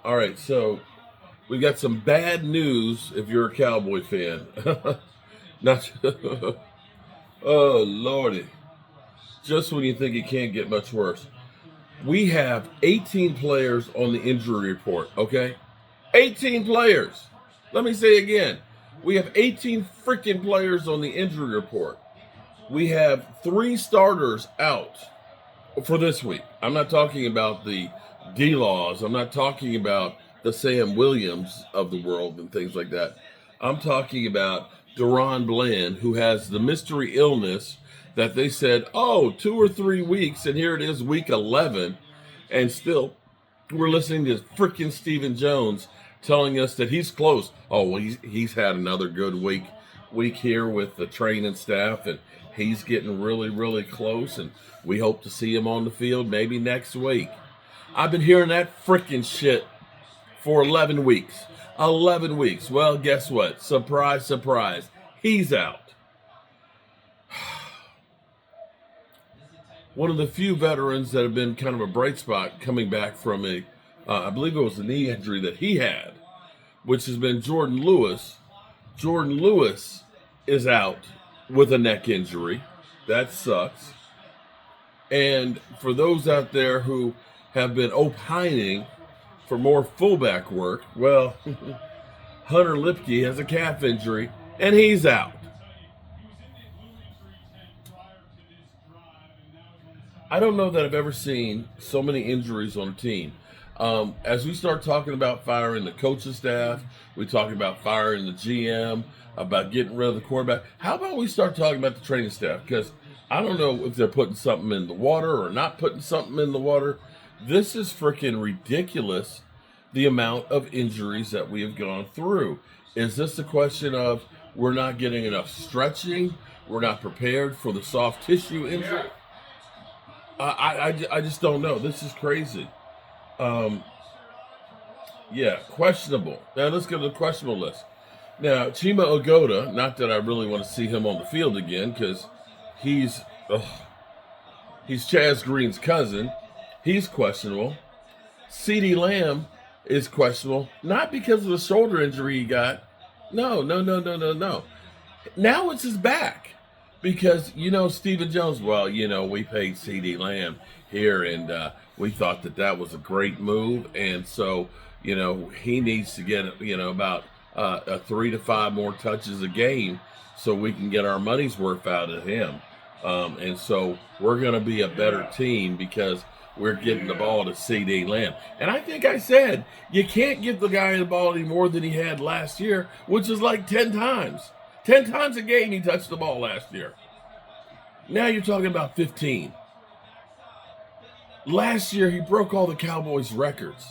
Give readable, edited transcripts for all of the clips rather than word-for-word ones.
All right, so we got some bad news if you're a Cowboy fan. Not, oh lordy! Just when you think it can't get much worse, we have 18 players on the injury report. Okay, 18 players. Let me say again, we have 18 freaking players on the injury report. We have 3 starters out for this week. I'm not talking about the D-Laws. I'm not talking about the Sam Williams of the world and things like that. I'm talking about Deron Bland, who has the mystery illness that they said, oh, 2 or 3 weeks, and here it is, week 11, and still we're listening to freaking Stephen Jones telling us that he's close. Oh, well, he's had another good week here with the training staff, and he's getting really, really close, and we hope to see him on the field maybe next week. I've been hearing that freaking shit for 11 weeks. 11 weeks. Well, guess what? Surprise, surprise. He's out. One of the few veterans that have been kind of a bright spot coming back from I believe it was a knee injury that he had, which has been Jordan Lewis. Jordan Lewis is out with a neck injury. That sucks. And for those out there who have been opining for more fullback work, well, Hunter Lipke has a calf injury, and he's out. I don't know that I've ever seen so many injuries on a team. As we start talking about firing the coaching staff, we talk about firing the GM, about getting rid of the quarterback. How about we start talking about the training staff? Because I don't know if they're putting something in the water or not putting something in the water. This is freaking ridiculous, the amount of injuries that we have gone through. Is this a question of we're not getting enough stretching? We're not prepared for the soft tissue injury? I just don't know. This is crazy. Yeah, questionable. Now let's go to the questionable list. Now, Chima Ogoda, not that I really want to see him on the field again because he's Chaz Green's cousin. He's questionable. CeeDee Lamb is questionable, not because of the shoulder injury he got. No. Now it's his back. Because, Stephen Jones, well, we paid CeeDee Lamb here, and we thought that was a great move. And so, he needs to get, about 3 to 5 more touches a game so we can get our money's worth out of him. And so we're going to be a better team because we're getting the ball to CeeDee Lamb. And I think I said, you can't give the guy the ball any more than he had last year, which is like 10 times. 10 times a game he touched the ball last year. Now you're talking about 15. Last year he broke all the Cowboys records.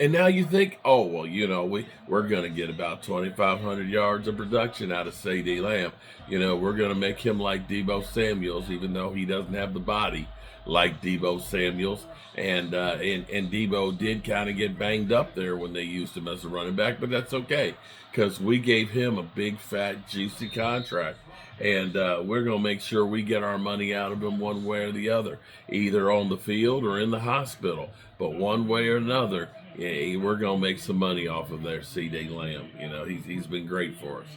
And now you think, oh, well, we're going to get about 2,500 yards of production out of CeeDee Lamb. We're going to make him like Deebo Samuels, even though he doesn't have the body like Deebo Samuels. And Deebo did kind of get banged up there when they used him as a running back, but that's okay because we gave him a big, fat, juicy contract. And we're going to make sure we get our money out of him one way or the other, either on the field or in the hospital. But one way or another, we're going to make some money off of their CeeDee Lamb. He's been great for us.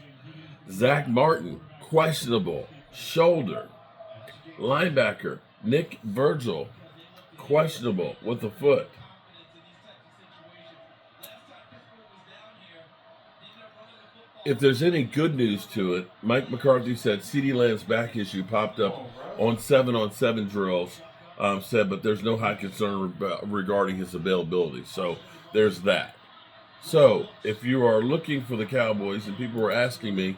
Zach Martin, questionable, shoulder. Linebacker, Nick Virgil, questionable with the foot. If there's any good news to it, Mike McCarthy said CeeDee Lamb's back issue popped up on 7-on-7 drills, but there's no high concern regarding his availability. So there's that. So if you are looking for the Cowboys, and people were asking me,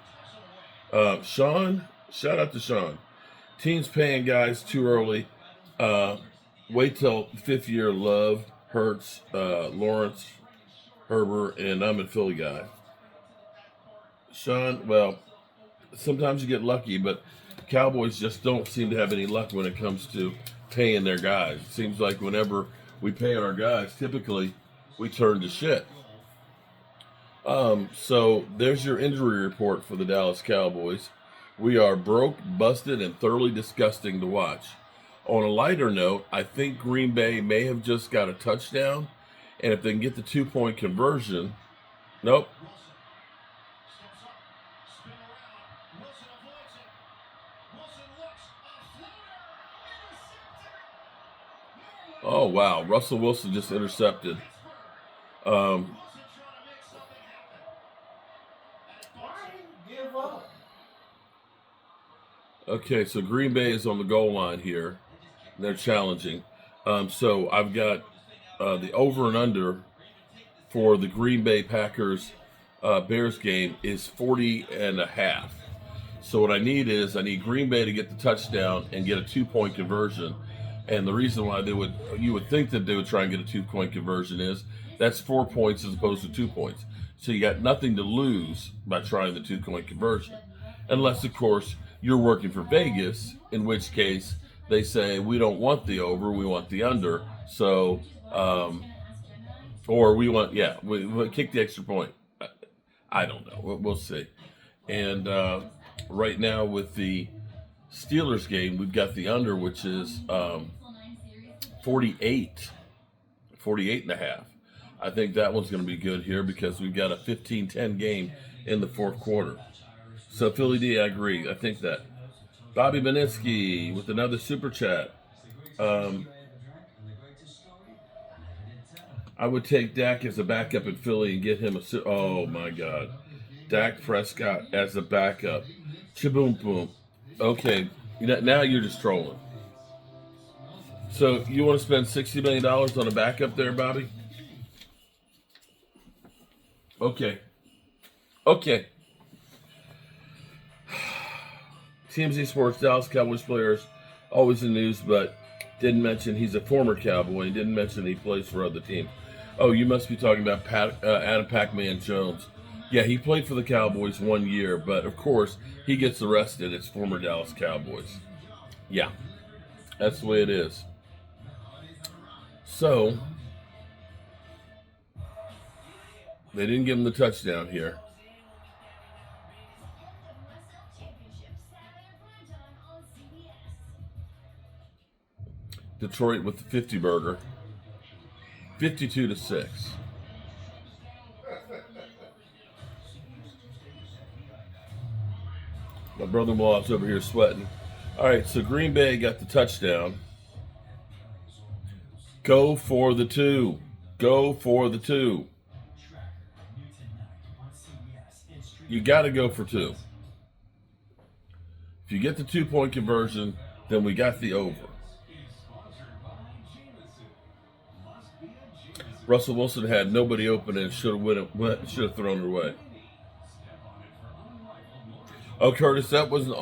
Sean, shout out to Sean. Teams paying guys too early. Wait till 5th year Love, Hurts, Lawrence, Herbert, and I'm a Philly guy. Sean, well, sometimes you get lucky, but Cowboys just don't seem to have any luck when it comes to paying their guys. It seems like whenever we pay our guys, typically we turn to shit. So there's your injury report for the Dallas Cowboys. We are broke, busted, and thoroughly disgusting to watch. On a lighter note, I think Green Bay may have just got a touchdown, And if they can get the 2-point conversion, nope. Oh, wow. Russell Wilson just intercepted. Okay, so Green Bay is on the goal line here. They're challenging. So I've got the over and under for the Green Bay Packers Bears game is 40.5. So what I need Green Bay to get the touchdown and get a 2-point conversion. And the reason why you would think that they would try and get a 2-point conversion is that's 4 points as opposed to 2 points. So you got nothing to lose by trying the 2-point conversion, unless of course you're working for Vegas, in which case they say we don't want the over, we want the under. So, or we want kick the extra point. I don't know. We'll see. And right now with the Steelers game, we've got the under, which is 48 and a half. I think that one's going to be good here because we've got a 15-10 game in the fourth quarter. So Philly D, I agree. I think that. Bobby Beninsky with another super chat. I would take Dak as a backup in Philly and get him oh my God. Dak Prescott as a backup. Shaboom boom. Okay, now you're just trolling. So you want to spend $60 million on a backup there, Bobby? Okay. TMZ Sports, Dallas Cowboys players always in the news, but didn't mention he's a former Cowboy and didn't mention he plays for other teams. Oh, you must be talking about Adam Pac-Man Jones. Yeah, he played for the Cowboys 1 year, but of course he gets arrested. It's former Dallas Cowboys. Yeah, that's the way it is. So they didn't give him the touchdown here. Detroit with the 50 burger. 52-6. My brother-in-law's over here sweating. All right, so Green Bay got the touchdown. Go for the two. Go for the two. You got to go for two. If you get the 2-point conversion, then we got the over. Russell Wilson had nobody open and should have thrown it away. Oh, Curtis, that wasn't